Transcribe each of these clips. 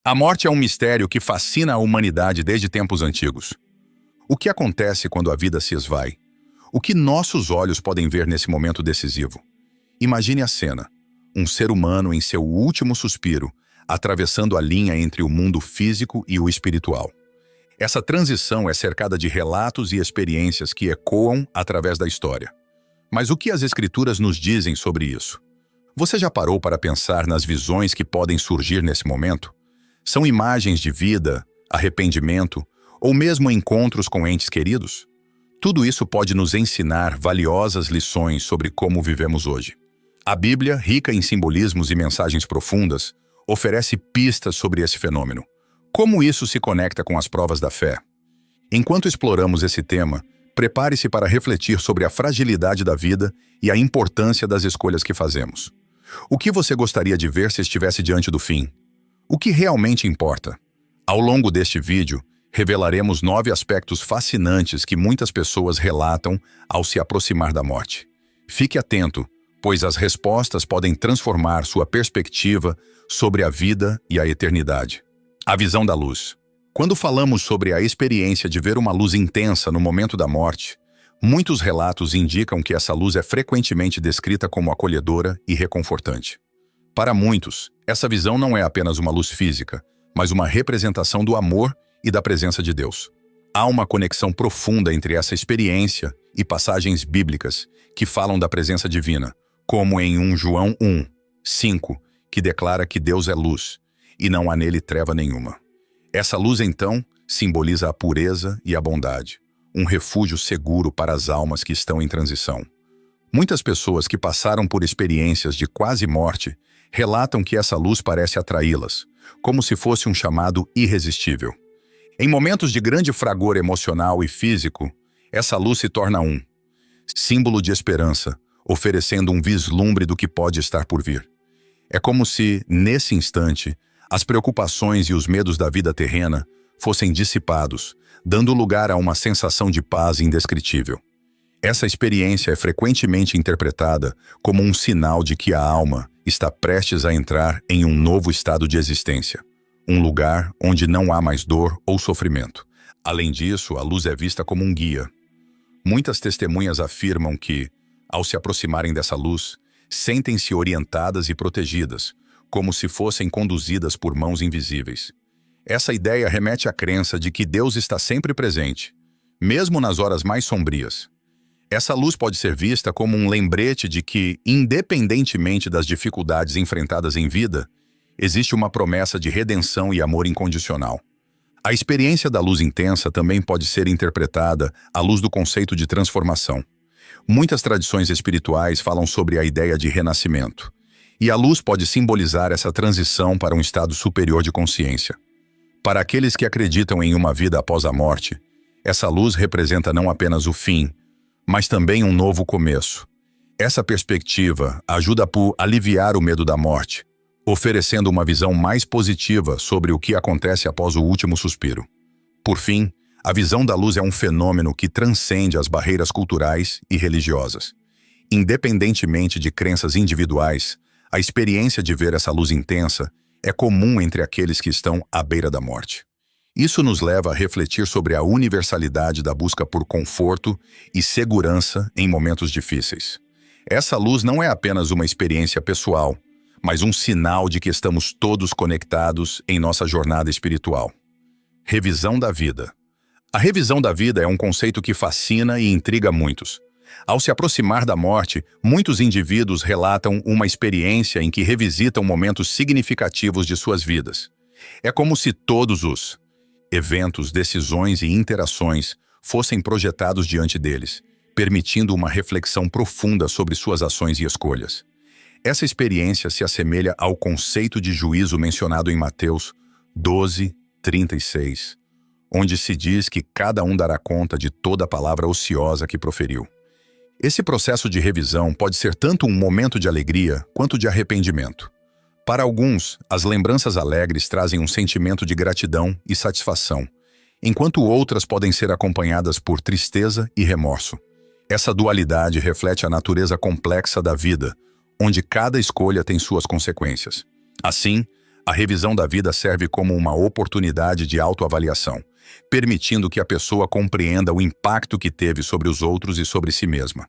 A morte é um mistério que fascina a humanidade desde tempos antigos. O que acontece quando a vida se esvai? O que nossos olhos podem ver nesse momento decisivo? Imagine a cena. Um ser humano em seu último suspiro, atravessando a linha entre o mundo físico e o espiritual. Essa transição é cercada de relatos e experiências que ecoam através da história. Mas o que as Escrituras nos dizem sobre isso? Você já parou para pensar nas visões que podem surgir nesse momento? São imagens de vida, arrependimento ou mesmo encontros com entes queridos? Tudo isso pode nos ensinar valiosas lições sobre como vivemos hoje. A Bíblia, rica em simbolismos e mensagens profundas, oferece pistas sobre esse fenômeno. Como isso se conecta com as provas da fé? Enquanto exploramos esse tema, prepare-se para refletir sobre a fragilidade da vida e a importância das escolhas que fazemos. O que você gostaria de ver se estivesse diante do fim? O que realmente importa? Ao longo deste vídeo, revelaremos 9 aspectos fascinantes que muitas pessoas relatam ao se aproximar da morte. Fique atento, pois as respostas podem transformar sua perspectiva sobre a vida e a eternidade. A visão da luz. Quando falamos sobre a experiência de ver uma luz intensa no momento da morte, muitos relatos indicam que essa luz é frequentemente descrita como acolhedora e reconfortante. Para muitos, essa visão não é apenas uma luz física, mas uma representação do amor e da presença de Deus. Há uma conexão profunda entre essa experiência e passagens bíblicas que falam da presença divina, como em 1 João 1:5, que declara que Deus é luz, e não há nele treva nenhuma. Essa luz, então, simboliza a pureza e a bondade, um refúgio seguro para as almas que estão em transição. Muitas pessoas que passaram por experiências de quase morte relatam que essa luz parece atraí-las, como se fosse um chamado irresistível. Em momentos de grande fragor emocional e físico, essa luz se torna um símbolo de esperança, oferecendo um vislumbre do que pode estar por vir. É como se, nesse instante, as preocupações e os medos da vida terrena fossem dissipados, dando lugar a uma sensação de paz indescritível. Essa experiência é frequentemente interpretada como um sinal de que a alma está prestes a entrar em um novo estado de existência, um lugar onde não há mais dor ou sofrimento. Além disso, a luz é vista como um guia. Muitas testemunhas afirmam que, ao se aproximarem dessa luz, sentem-se orientadas e protegidas, como se fossem conduzidas por mãos invisíveis. Essa ideia remete à crença de que Deus está sempre presente, mesmo nas horas mais sombrias. Essa luz pode ser vista como um lembrete de que, independentemente das dificuldades enfrentadas em vida, existe uma promessa de redenção e amor incondicional. A experiência da luz intensa também pode ser interpretada à luz do conceito de transformação. Muitas tradições espirituais falam sobre a ideia de renascimento, e a luz pode simbolizar essa transição para um estado superior de consciência. Para aqueles que acreditam em uma vida após a morte, essa luz representa não apenas o fim, mas também um novo começo. Essa perspectiva ajuda a aliviar o medo da morte, oferecendo uma visão mais positiva sobre o que acontece após o último suspiro. Por fim, a visão da luz é um fenômeno que transcende as barreiras culturais e religiosas. Independentemente de crenças individuais, a experiência de ver essa luz intensa é comum entre aqueles que estão à beira da morte. Isso nos leva a refletir sobre a universalidade da busca por conforto e segurança em momentos difíceis. Essa luz não é apenas uma experiência pessoal, mas um sinal de que estamos todos conectados em nossa jornada espiritual. Revisão da vida. A revisão da vida é um conceito que fascina e intriga muitos. Ao se aproximar da morte, muitos indivíduos relatam uma experiência em que revisitam momentos significativos de suas vidas. É como se todos os eventos, decisões e interações fossem projetados diante deles, permitindo uma reflexão profunda sobre suas ações e escolhas. Essa experiência se assemelha ao conceito de juízo mencionado em Mateus 12:36, onde se diz que cada um dará conta de toda a palavra ociosa que proferiu. Esse processo de revisão pode ser tanto um momento de alegria quanto de arrependimento. Para alguns, as lembranças alegres trazem um sentimento de gratidão e satisfação, enquanto outras podem ser acompanhadas por tristeza e remorso. Essa dualidade reflete a natureza complexa da vida, onde cada escolha tem suas consequências. Assim, A revisão da vida serve como uma oportunidade de autoavaliação, permitindo que a pessoa compreenda o impacto que teve sobre os outros e sobre si mesma.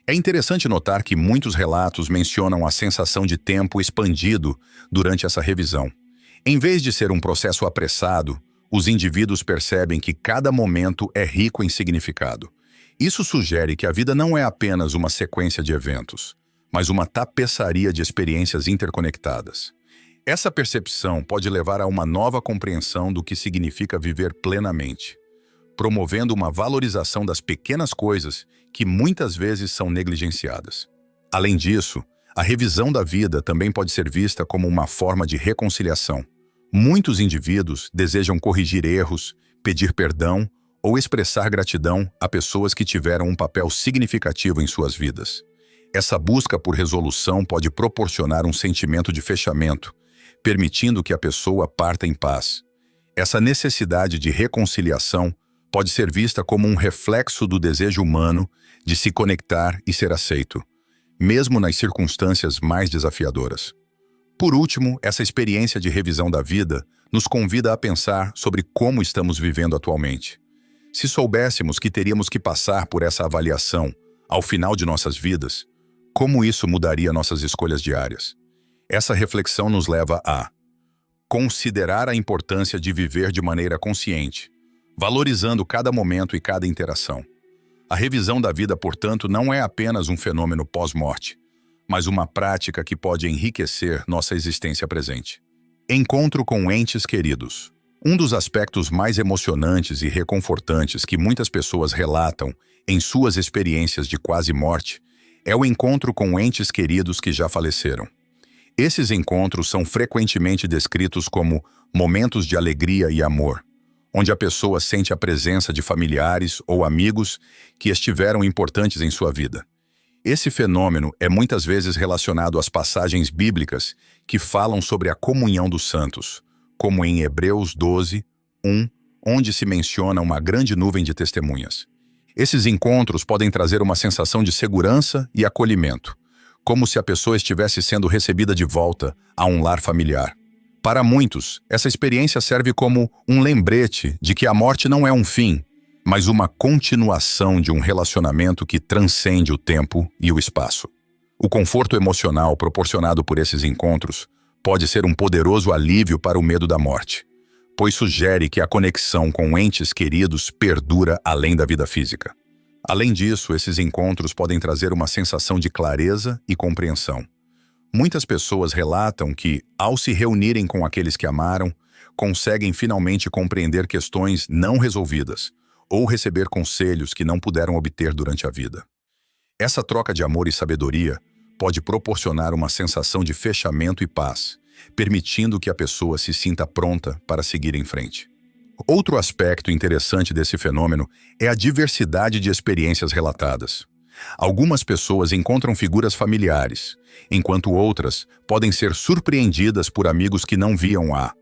É interessante notar que muitos relatos mencionam a sensação de tempo expandido durante essa revisão. Em vez de ser um processo apressado, os indivíduos percebem que cada momento é rico em significado. Isso sugere que a vida não é apenas uma sequência de eventos, mas uma tapeçaria de experiências interconectadas. Essa percepção pode levar a uma nova compreensão do que significa viver plenamente, promovendo uma valorização das pequenas coisas que muitas vezes são negligenciadas. Além disso, a revisão da vida também pode ser vista como uma forma de reconciliação. Muitos indivíduos desejam corrigir erros, pedir perdão ou expressar gratidão a pessoas que tiveram um papel significativo em suas vidas. Essa busca por resolução pode proporcionar um sentimento de fechamento, permitindo que a pessoa parta em paz. Essa necessidade de reconciliação pode ser vista como um reflexo do desejo humano de se conectar e ser aceito, mesmo nas circunstâncias mais desafiadoras. Por último, essa experiência de revisão da vida nos convida a pensar sobre como estamos vivendo atualmente. Se soubéssemos que teríamos que passar por essa avaliação ao final de nossas vidas, como isso mudaria nossas escolhas diárias? Essa reflexão nos leva a considerar a importância de viver de maneira consciente, valorizando cada momento e cada interação. A revisão da vida, portanto, não é apenas um fenômeno pós-morte, mas uma prática que pode enriquecer nossa existência presente. Encontro com entes queridos. Um dos aspectos mais emocionantes e reconfortantes que muitas pessoas relatam em suas experiências de quase morte é o encontro com entes queridos que já faleceram. Esses encontros são frequentemente descritos como momentos de alegria e amor, onde a pessoa sente a presença de familiares ou amigos que estiveram importantes em sua vida. Esse fenômeno é muitas vezes relacionado às passagens bíblicas que falam sobre a comunhão dos santos, como em Hebreus 12, 1, onde se menciona uma grande nuvem de testemunhas. Esses encontros podem trazer uma sensação de segurança e acolhimento, como se a pessoa estivesse sendo recebida de volta a um lar familiar. Para muitos, essa experiência serve como um lembrete de que a morte não é um fim, mas uma continuação de um relacionamento que transcende o tempo e o espaço. O conforto emocional proporcionado por esses encontros pode ser um poderoso alívio para o medo da morte, pois sugere que a conexão com entes queridos perdura além da vida física. Além disso, esses encontros podem trazer uma sensação de clareza e compreensão. Muitas pessoas relatam que, ao se reunirem com aqueles que amaram, conseguem finalmente compreender questões não resolvidas, ou receber conselhos que não puderam obter durante a vida. Essa troca de amor e sabedoria pode proporcionar uma sensação de fechamento e paz, permitindo que a pessoa se sinta pronta para seguir em frente. Outro aspecto interessante desse fenômeno é a diversidade de experiências relatadas. Algumas pessoas encontram figuras familiares, enquanto outras podem ser surpreendidas por amigos que não viam há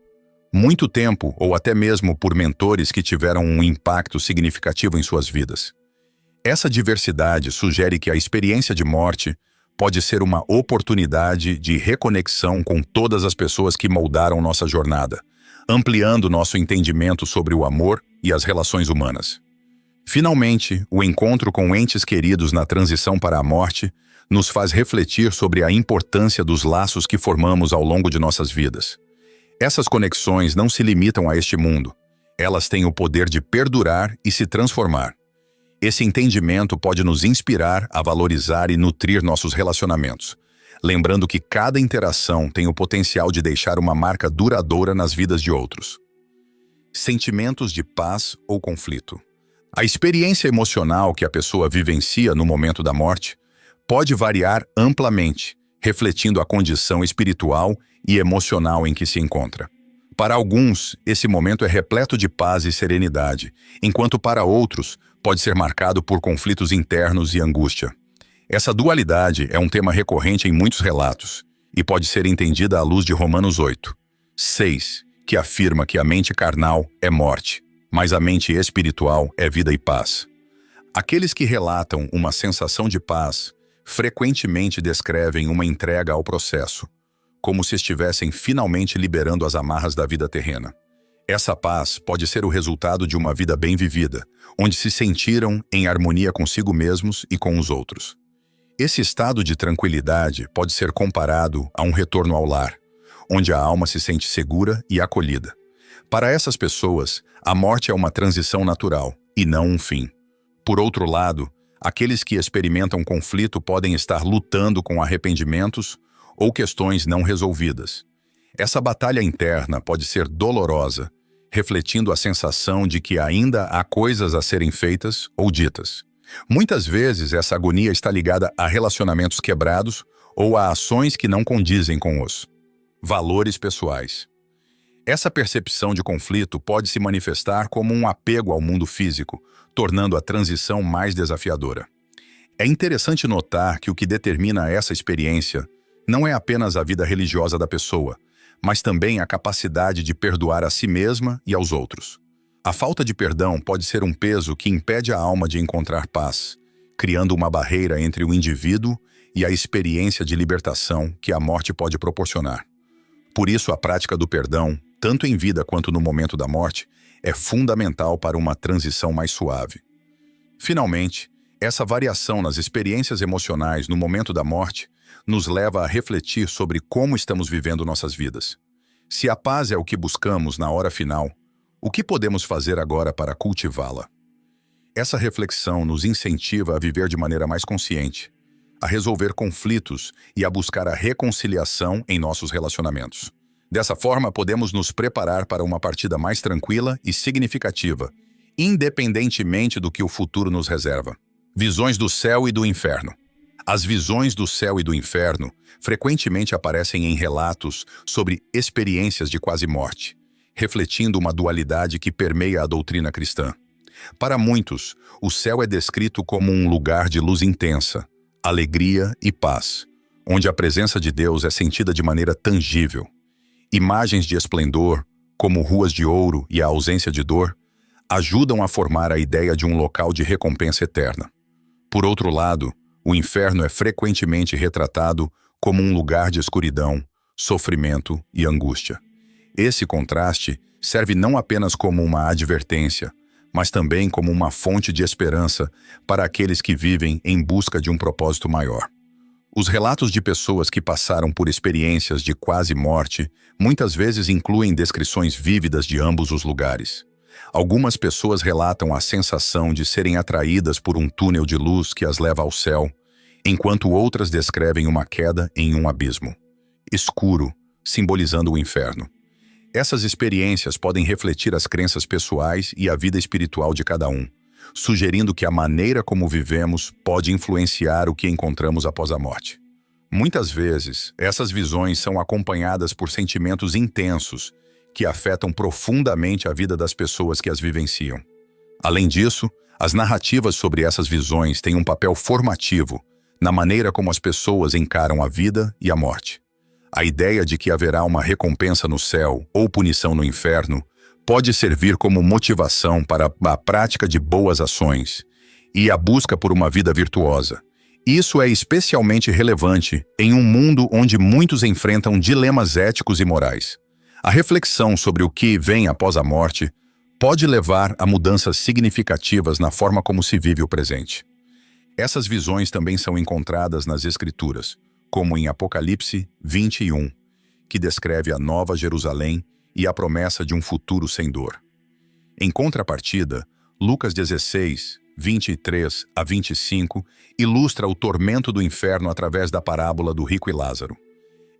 muito tempo ou até mesmo por mentores que tiveram um impacto significativo em suas vidas. Essa diversidade sugere que a experiência de morte pode ser uma oportunidade de reconexão com todas as pessoas que moldaram nossa jornada, ampliando nosso entendimento sobre o amor e as relações humanas. Finalmente, o encontro com entes queridos na transição para a morte nos faz refletir sobre a importância dos laços que formamos ao longo de nossas vidas. Essas conexões não se limitam a este mundo. Elas têm o poder de perdurar e se transformar. Esse entendimento pode nos inspirar a valorizar e nutrir nossos relacionamentos, lembrando que cada interação tem o potencial de deixar uma marca duradoura nas vidas de outros. Sentimentos de paz ou conflito. A experiência emocional que a pessoa vivencia no momento da morte pode variar amplamente, refletindo a condição espiritual e emocional em que se encontra. Para alguns, esse momento é repleto de paz e serenidade, enquanto para outros pode ser marcado por conflitos internos e angústia. Essa dualidade é um tema recorrente em muitos relatos e pode ser entendida à luz de Romanos 8, 6, que afirma que a mente carnal é morte, mas a mente espiritual é vida e paz. Aqueles que relatam uma sensação de paz frequentemente descrevem uma entrega ao processo, como se estivessem finalmente liberando as amarras da vida terrena. Essa paz pode ser o resultado de uma vida bem vivida, onde se sentiram em harmonia consigo mesmos e com os outros. Esse estado de tranquilidade pode ser comparado a um retorno ao lar, onde a alma se sente segura e acolhida. Para essas pessoas, a morte é uma transição natural e não um fim. Por outro lado, aqueles que experimentam conflito podem estar lutando com arrependimentos ou questões não resolvidas. Essa batalha interna pode ser dolorosa, refletindo a sensação de que ainda há coisas a serem feitas ou ditas. Muitas vezes, essa agonia está ligada a relacionamentos quebrados ou a ações que não condizem com os valores pessoais. Essa percepção de conflito pode se manifestar como um apego ao mundo físico, tornando a transição mais desafiadora. É interessante notar que o que determina essa experiência não é apenas a vida religiosa da pessoa, mas também a capacidade de perdoar a si mesma e aos outros. A falta de perdão pode ser um peso que impede a alma de encontrar paz, criando uma barreira entre o indivíduo e a experiência de libertação que a morte pode proporcionar. Por isso, a prática do perdão, tanto em vida quanto no momento da morte, é fundamental para uma transição mais suave. Finalmente, essa variação nas experiências emocionais no momento da morte nos leva a refletir sobre como estamos vivendo nossas vidas. Se a paz é o que buscamos na hora final, o que podemos fazer agora para cultivá-la? Essa reflexão nos incentiva a viver de maneira mais consciente, a resolver conflitos e a buscar a reconciliação em nossos relacionamentos. Dessa forma, podemos nos preparar para uma partida mais tranquila e significativa, independentemente do que o futuro nos reserva. Visões do céu e do inferno. As visões do céu e do inferno frequentemente aparecem em relatos sobre experiências de quase morte, refletindo uma dualidade que permeia a doutrina cristã. Para muitos, o céu é descrito como um lugar de luz intensa, alegria e paz, onde a presença de Deus é sentida de maneira tangível. Imagens de esplendor, como ruas de ouro e a ausência de dor, ajudam a formar a ideia de um local de recompensa eterna. Por outro lado, o inferno é frequentemente retratado como um lugar de escuridão, sofrimento e angústia. Esse contraste serve não apenas como uma advertência, mas também como uma fonte de esperança para aqueles que vivem em busca de um propósito maior. Os relatos de pessoas que passaram por experiências de quase morte muitas vezes incluem descrições vívidas de ambos os lugares. Algumas pessoas relatam a sensação de serem atraídas por um túnel de luz que as leva ao céu, enquanto outras descrevem uma queda em um abismo escuro, simbolizando o inferno. Essas experiências podem refletir as crenças pessoais e a vida espiritual de cada um, sugerindo que a maneira como vivemos pode influenciar o que encontramos após a morte. Muitas vezes, essas visões são acompanhadas por sentimentos intensos que afetam profundamente a vida das pessoas que as vivenciam. Além disso, as narrativas sobre essas visões têm um papel formativo na maneira como as pessoas encaram a vida e a morte. A ideia de que haverá uma recompensa no céu ou punição no inferno pode servir como motivação para a prática de boas ações e a busca por uma vida virtuosa. Isso é especialmente relevante em um mundo onde muitos enfrentam dilemas éticos e morais. A reflexão sobre o que vem após a morte pode levar a mudanças significativas na forma como se vive o presente. Essas visões também são encontradas nas Escrituras, como em Apocalipse 21, que descreve a Nova Jerusalém e a promessa de um futuro sem dor. Em contrapartida, Lucas 16, 23 a 25, ilustra o tormento do inferno através da parábola do rico e Lázaro.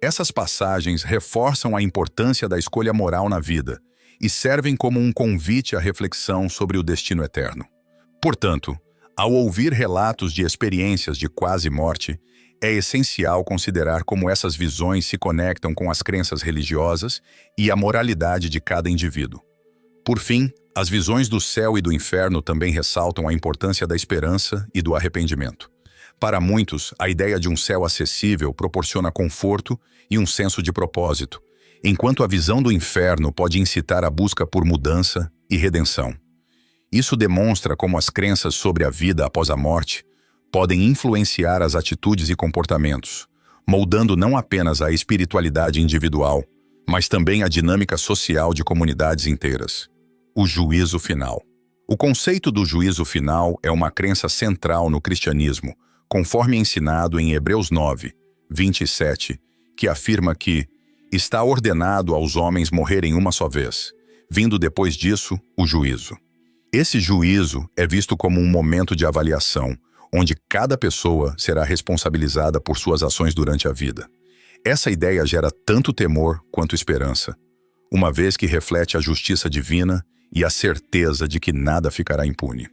Essas passagens reforçam a importância da escolha moral na vida e servem como um convite à reflexão sobre o destino eterno. Portanto, ao ouvir relatos de experiências de quase morte, é essencial considerar como essas visões se conectam com as crenças religiosas e a moralidade de cada indivíduo. Por fim, as visões do céu e do inferno também ressaltam a importância da esperança e do arrependimento. Para muitos, a ideia de um céu acessível proporciona conforto e um senso de propósito, enquanto a visão do inferno pode incitar a busca por mudança e redenção. Isso demonstra como as crenças sobre a vida após a morte podem influenciar as atitudes e comportamentos, moldando não apenas a espiritualidade individual, mas também a dinâmica social de comunidades inteiras. O juízo final. O conceito do juízo final é uma crença central no cristianismo, conforme ensinado em Hebreus 9, 27, que afirma que está ordenado aos homens morrerem uma só vez, vindo depois disso o juízo. Esse juízo é visto como um momento de avaliação, onde cada pessoa será responsabilizada por suas ações durante a vida. Essa ideia gera tanto temor quanto esperança, uma vez que reflete a justiça divina e a certeza de que nada ficará impune.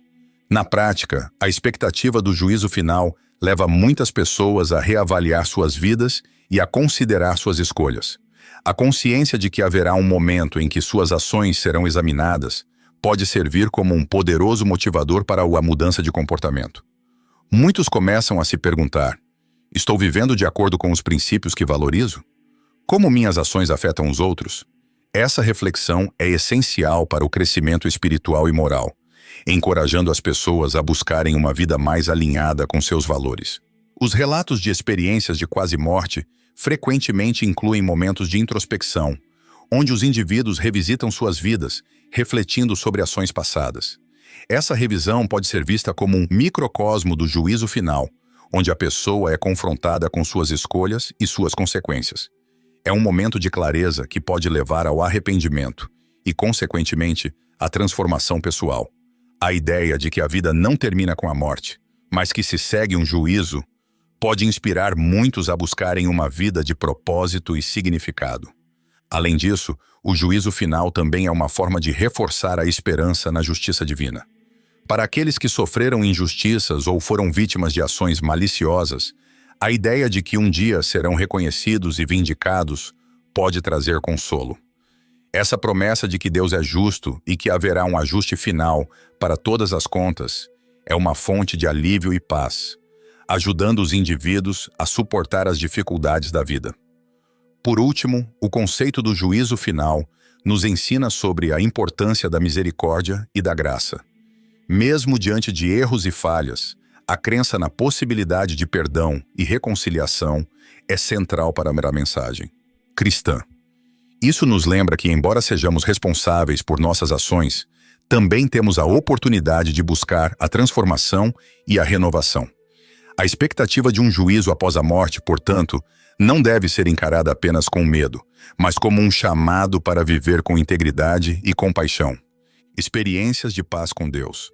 Na prática, a expectativa do juízo final leva muitas pessoas a reavaliar suas vidas e a considerar suas escolhas. A consciência de que haverá um momento em que suas ações serão examinadas pode servir como um poderoso motivador para a mudança de comportamento. Muitos começam a se perguntar: estou vivendo de acordo com os princípios que valorizo? Como minhas ações afetam os outros? Essa reflexão é essencial para o crescimento espiritual e moral, encorajando as pessoas a buscarem uma vida mais alinhada com seus valores. Os relatos de experiências de quase morte frequentemente incluem momentos de introspecção, onde os indivíduos revisitam suas vidas, refletindo sobre ações passadas. Essa revisão pode ser vista como um microcosmo do juízo final, onde a pessoa é confrontada com suas escolhas e suas consequências. É um momento de clareza que pode levar ao arrependimento e, consequentemente, à transformação pessoal. A ideia de que a vida não termina com a morte, mas que se segue um juízo, pode inspirar muitos a buscarem uma vida de propósito e significado. Além disso, o juízo final também é uma forma de reforçar a esperança na justiça divina. Para aqueles que sofreram injustiças ou foram vítimas de ações maliciosas, a ideia de que um dia serão reconhecidos e vindicados pode trazer consolo. Essa promessa de que Deus é justo e que haverá um ajuste final para todas as contas é uma fonte de alívio e paz, ajudando os indivíduos a suportar as dificuldades da vida. Por último, o conceito do juízo final nos ensina sobre a importância da misericórdia e da graça. Mesmo diante de erros e falhas, a crença na possibilidade de perdão e reconciliação é central para a mensagem cristã. Isso nos lembra que, embora sejamos responsáveis por nossas ações, também temos a oportunidade de buscar a transformação e a renovação. A expectativa de um juízo após a morte, portanto, não deve ser encarada apenas com medo, mas como um chamado para viver com integridade e compaixão. Experiências de paz com Deus.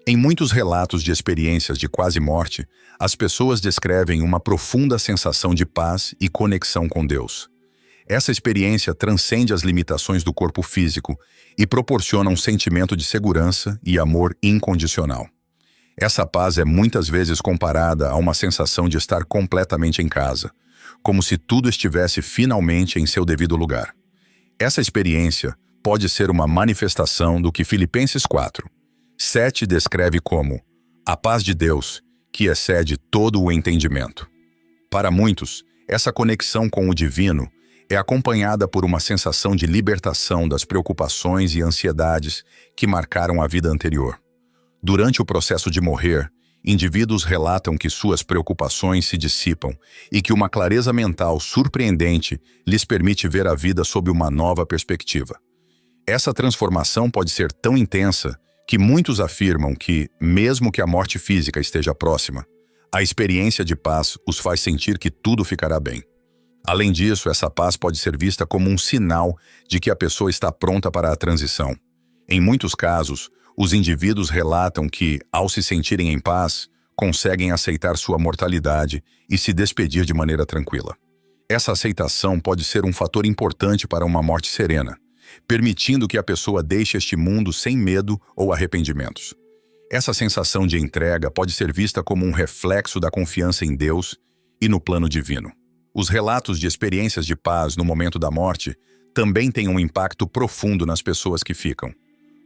Em muitos relatos de experiências de quase morte, as pessoas descrevem uma profunda sensação de paz e conexão com Deus. Essa experiência transcende as limitações do corpo físico e proporciona um sentimento de segurança e amor incondicional. Essa paz é muitas vezes comparada a uma sensação de estar completamente em casa, como se tudo estivesse finalmente em seu devido lugar. Essa experiência pode ser uma manifestação do que Filipenses 4:7 descreve como a paz de Deus, que excede todo o entendimento. Para muitos, essa conexão com o divino é acompanhada por uma sensação de libertação das preocupações e ansiedades que marcaram a vida anterior. Durante o processo de morrer, indivíduos relatam que suas preocupações se dissipam e que uma clareza mental surpreendente lhes permite ver a vida sob uma nova perspectiva. Essa transformação pode ser tão intensa que muitos afirmam que, mesmo que a morte física esteja próxima, a experiência de paz os faz sentir que tudo ficará bem. Além disso, essa paz pode ser vista como um sinal de que a pessoa está pronta para a transição. Em muitos casos, os indivíduos relatam que, ao se sentirem em paz, conseguem aceitar sua mortalidade e se despedir de maneira tranquila. Essa aceitação pode ser um fator importante para uma morte serena, permitindo que a pessoa deixe este mundo sem medo ou arrependimentos. Essa sensação de entrega pode ser vista como um reflexo da confiança em Deus e no plano divino. Os relatos de experiências de paz no momento da morte também têm um impacto profundo nas pessoas que ficam.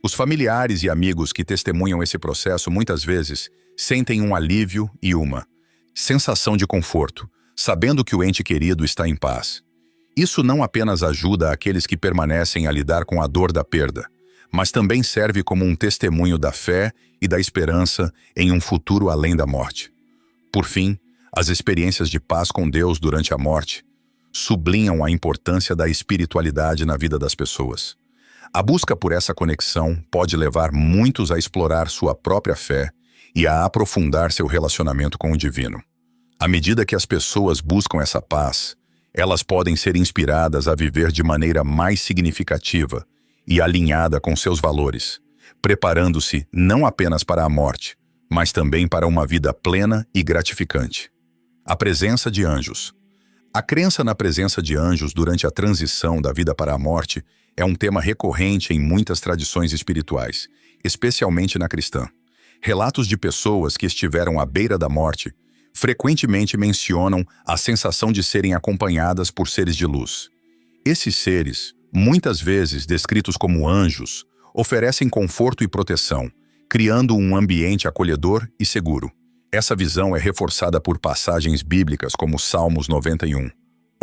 Os familiares e amigos que testemunham esse processo muitas vezes sentem um alívio e uma sensação de conforto, sabendo que o ente querido está em paz. Isso não apenas ajuda aqueles que permanecem a lidar com a dor da perda, mas também serve como um testemunho da fé e da esperança em um futuro além da morte. Por fim, As experiências de paz com Deus durante a morte sublinham a importância da espiritualidade na vida das pessoas. A busca por essa conexão pode levar muitos a explorar sua própria fé e a aprofundar seu relacionamento com o divino. À medida que as pessoas buscam essa paz, elas podem ser inspiradas a viver de maneira mais significativa e alinhada com seus valores, preparando-se não apenas para a morte, mas também para uma vida plena e gratificante. A presença de anjos. A crença na presença de anjos durante a transição da vida para a morte é um tema recorrente em muitas tradições espirituais, especialmente na cristã. Relatos de pessoas que estiveram à beira da morte frequentemente mencionam a sensação de serem acompanhadas por seres de luz. Esses seres, muitas vezes descritos como anjos, oferecem conforto e proteção, criando um ambiente acolhedor e seguro. Essa visão é reforçada por passagens bíblicas como Salmos 91,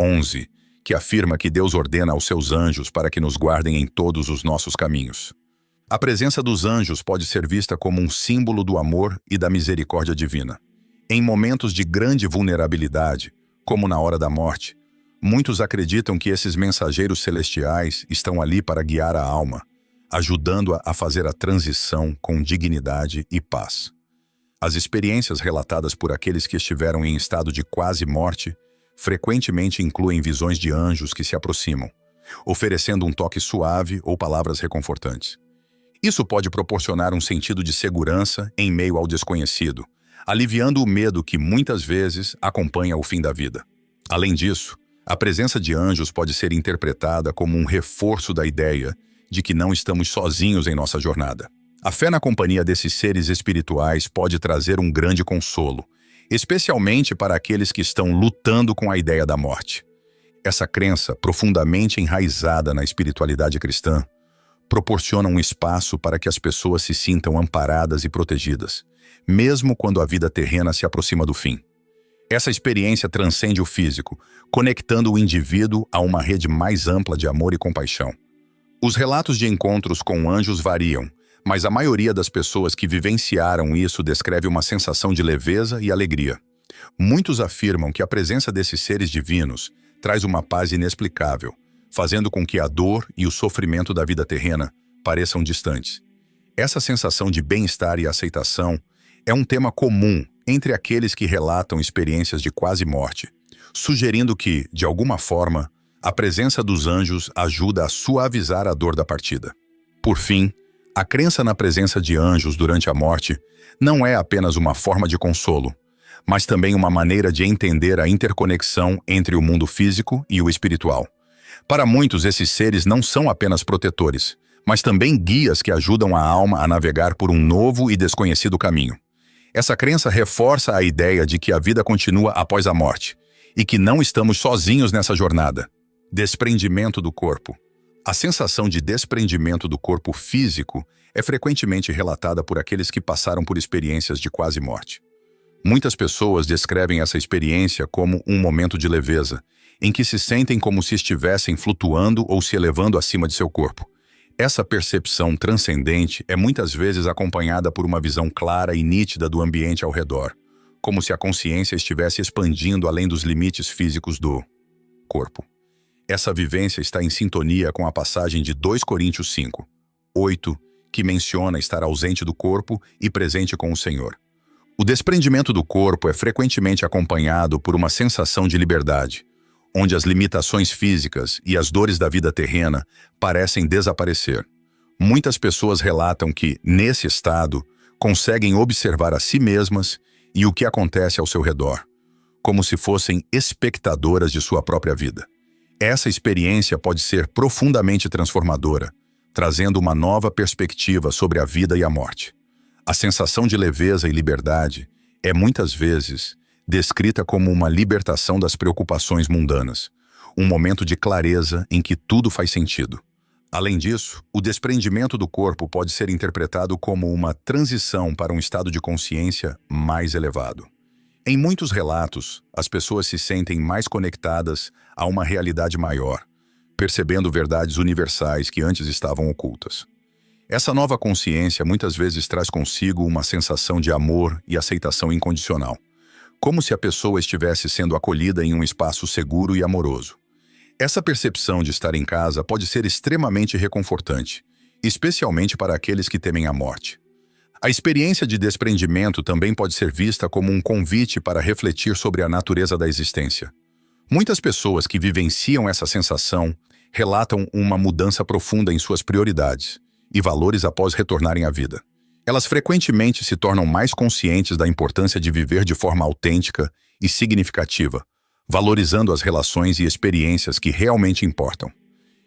11, que afirma que Deus ordena aos seus anjos para que nos guardem em todos os nossos caminhos. A presença dos anjos pode ser vista como um símbolo do amor e da misericórdia divina. Em momentos de grande vulnerabilidade, como na hora da morte, muitos acreditam que esses mensageiros celestiais estão ali para guiar a alma, ajudando-a a fazer a transição com dignidade e paz. As experiências relatadas por aqueles que estiveram em estado de quase morte frequentemente incluem visões de anjos que se aproximam, oferecendo um toque suave ou palavras reconfortantes. Isso pode proporcionar um sentido de segurança em meio ao desconhecido, aliviando o medo que muitas vezes acompanha o fim da vida. Além disso, a presença de anjos pode ser interpretada como um reforço da ideia de que não estamos sozinhos em nossa jornada. A fé na companhia desses seres espirituais pode trazer um grande consolo, especialmente para aqueles que estão lutando com a ideia da morte. Essa crença, profundamente enraizada na espiritualidade cristã, proporciona um espaço para que as pessoas se sintam amparadas e protegidas, mesmo quando a vida terrena se aproxima do fim. Essa experiência transcende o físico, conectando o indivíduo a uma rede mais ampla de amor e compaixão. Os relatos de encontros com anjos variam, mas a maioria das pessoas que vivenciaram isso descreve uma sensação de leveza e alegria. Muitos afirmam que a presença desses seres divinos traz uma paz inexplicável, fazendo com que a dor e o sofrimento da vida terrena pareçam distantes. Essa sensação de bem-estar e aceitação é um tema comum entre aqueles que relatam experiências de quase morte, sugerindo que, de alguma forma, a presença dos anjos ajuda a suavizar a dor da partida. Por fim, a crença na presença de anjos durante a morte não é apenas uma forma de consolo, mas também uma maneira de entender a interconexão entre o mundo físico e o espiritual. Para muitos, esses seres não são apenas protetores, mas também guias que ajudam a alma a navegar por um novo e desconhecido caminho. Essa crença reforça a ideia de que a vida continua após a morte e que não estamos sozinhos nessa jornada. Desprendimento do corpo. A sensação de desprendimento do corpo físico é frequentemente relatada por aqueles que passaram por experiências de quase morte. Muitas pessoas descrevem essa experiência como um momento de leveza, em que se sentem como se estivessem flutuando ou se elevando acima de seu corpo. Essa percepção transcendente é muitas vezes acompanhada por uma visão clara e nítida do ambiente ao redor, como se a consciência estivesse expandindo além dos limites físicos do corpo. Essa vivência está em sintonia com a passagem de 2 Coríntios 5, 8, que menciona estar ausente do corpo e presente com o Senhor. O desprendimento do corpo é frequentemente acompanhado por uma sensação de liberdade, onde as limitações físicas e as dores da vida terrena parecem desaparecer. Muitas pessoas relatam que, nesse estado, conseguem observar a si mesmas e o que acontece ao seu redor, como se fossem espectadoras de sua própria vida. Essa experiência pode ser profundamente transformadora, trazendo uma nova perspectiva sobre a vida e a morte. A sensação de leveza e liberdade é muitas vezes descrita como uma libertação das preocupações mundanas, um momento de clareza em que tudo faz sentido. Além disso, o desprendimento do corpo pode ser interpretado como uma transição para um estado de consciência mais elevado. Em muitos relatos, as pessoas se sentem mais conectadas a uma realidade maior, percebendo verdades universais que antes estavam ocultas. Essa nova consciência muitas vezes traz consigo uma sensação de amor e aceitação incondicional, como se a pessoa estivesse sendo acolhida em um espaço seguro e amoroso. Essa percepção de estar em casa pode ser extremamente reconfortante, especialmente para aqueles que temem a morte. A experiência de desprendimento também pode ser vista como um convite para refletir sobre a natureza da existência. Muitas pessoas que vivenciam essa sensação relatam uma mudança profunda em suas prioridades e valores após retornarem à vida. Elas frequentemente se tornam mais conscientes da importância de viver de forma autêntica e significativa, valorizando as relações e experiências que realmente importam.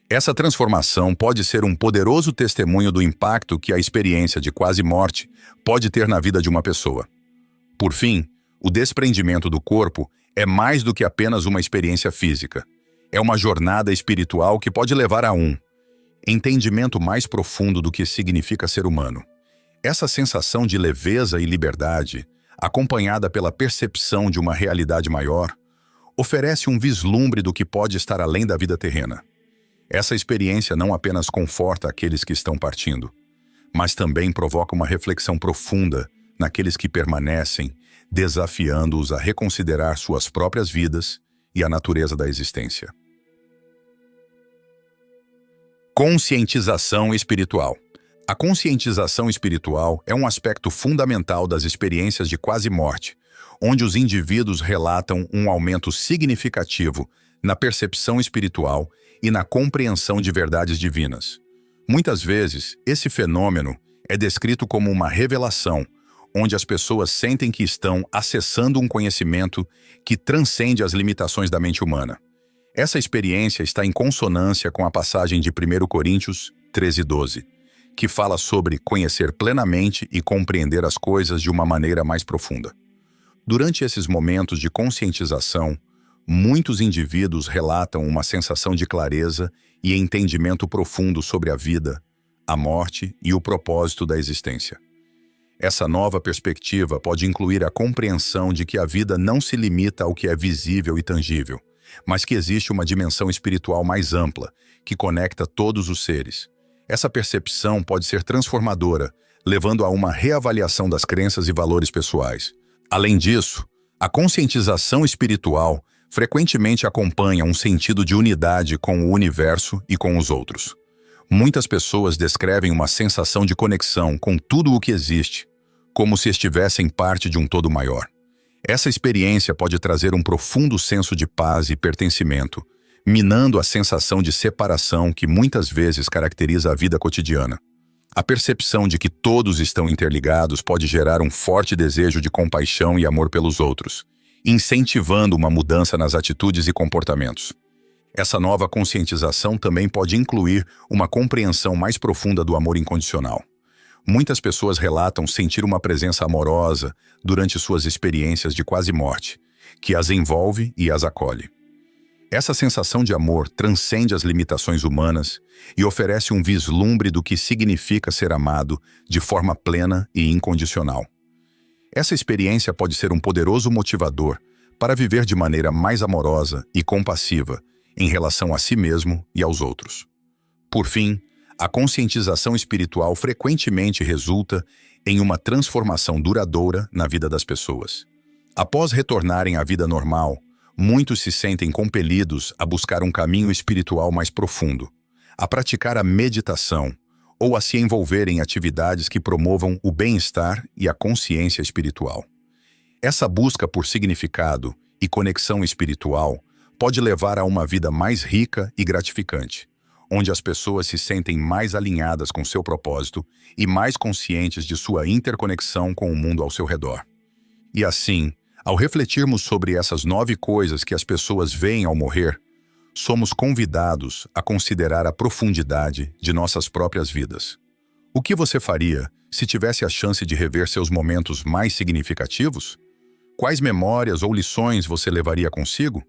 Essa transformação pode ser um poderoso testemunho do impacto que a experiência de quase morte pode ter na vida de uma pessoa. Por fim, o desprendimento do corpo é mais do que apenas uma experiência física. É uma jornada espiritual que pode levar a um entendimento mais profundo do que significa ser humano. Essa sensação de leveza e liberdade, acompanhada pela percepção de uma realidade maior, oferece um vislumbre do que pode estar além da vida terrena. Essa experiência não apenas conforta aqueles que estão partindo, mas também provoca uma reflexão profunda naqueles que permanecem, desafiando-os a reconsiderar suas próprias vidas e a natureza da existência. Conscientização espiritual. A conscientização espiritual é um aspecto fundamental das experiências de quase morte, onde os indivíduos relatam um aumento significativo na percepção espiritual e na compreensão de verdades divinas. Muitas vezes, esse fenômeno é descrito como uma revelação, onde as pessoas sentem que estão acessando um conhecimento que transcende as limitações da mente humana. Essa experiência está em consonância com a passagem de 1 Coríntios 13:12, que fala sobre conhecer plenamente e compreender as coisas de uma maneira mais profunda. Durante esses momentos de conscientização, muitos indivíduos relatam uma sensação de clareza e entendimento profundo sobre a vida, a morte e o propósito da existência. Essa nova perspectiva pode incluir a compreensão de que a vida não se limita ao que é visível e tangível, mas que existe uma dimensão espiritual mais ampla, que conecta todos os seres. Essa percepção pode ser transformadora, levando a uma reavaliação das crenças e valores pessoais. Além disso, a conscientização espiritual frequentemente acompanha um sentido de unidade com o universo e com os outros. Muitas pessoas descrevem uma sensação de conexão com tudo o que existe, como se estivessem parte de um todo maior. Essa experiência pode trazer um profundo senso de paz e pertencimento, minando a sensação de separação que muitas vezes caracteriza a vida cotidiana. A percepção de que todos estão interligados pode gerar um forte desejo de compaixão e amor pelos outros, incentivando uma mudança nas atitudes e comportamentos. Essa nova conscientização também pode incluir uma compreensão mais profunda do amor incondicional. Muitas pessoas relatam sentir uma presença amorosa durante suas experiências de quase morte, que as envolve e as acolhe. Essa sensação de amor transcende as limitações humanas e oferece um vislumbre do que significa ser amado de forma plena e incondicional. Essa experiência pode ser um poderoso motivador para viver de maneira mais amorosa e compassiva em relação a si mesmo e aos outros. Por fim, a conscientização espiritual frequentemente resulta em uma transformação duradoura na vida das pessoas. Após retornarem à vida normal, muitos se sentem compelidos a buscar um caminho espiritual mais profundo, a praticar a meditação ou a se envolver em atividades que promovam o bem-estar e a consciência espiritual. Essa busca por significado e conexão espiritual pode levar a uma vida mais rica e gratificante, onde as pessoas se sentem mais alinhadas com seu propósito e mais conscientes de sua interconexão com o mundo ao seu redor. E assim, ao refletirmos sobre essas 9 coisas que as pessoas veem ao morrer, somos convidados a considerar a profundidade de nossas próprias vidas. O que você faria se tivesse a chance de rever seus momentos mais significativos? Quais memórias ou lições você levaria consigo?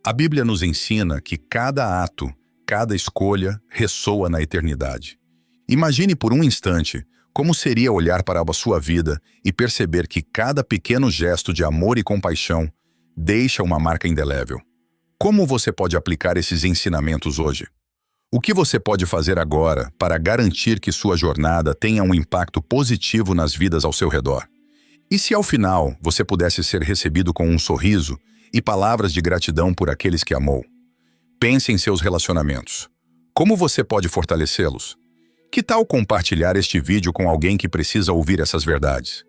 A Bíblia nos ensina que cada ato, cada escolha ressoa na eternidade. Imagine por um instante como seria olhar para a sua vida e perceber que cada pequeno gesto de amor e compaixão deixa uma marca indelével. Como você pode aplicar esses ensinamentos hoje? O que você pode fazer agora para garantir que sua jornada tenha um impacto positivo nas vidas ao seu redor? E se ao final você pudesse ser recebido com um sorriso e palavras de gratidão por aqueles que amou? Pense em seus relacionamentos. Como você pode fortalecê-los? Que tal compartilhar este vídeo com alguém que precisa ouvir essas verdades?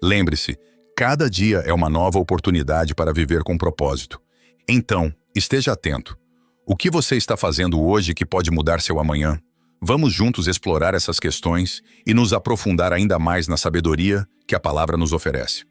Lembre-se, cada dia é uma nova oportunidade para viver com propósito. Então, esteja atento. O que você está fazendo hoje que pode mudar seu amanhã? Vamos juntos explorar essas questões e nos aprofundar ainda mais na sabedoria que a palavra nos oferece.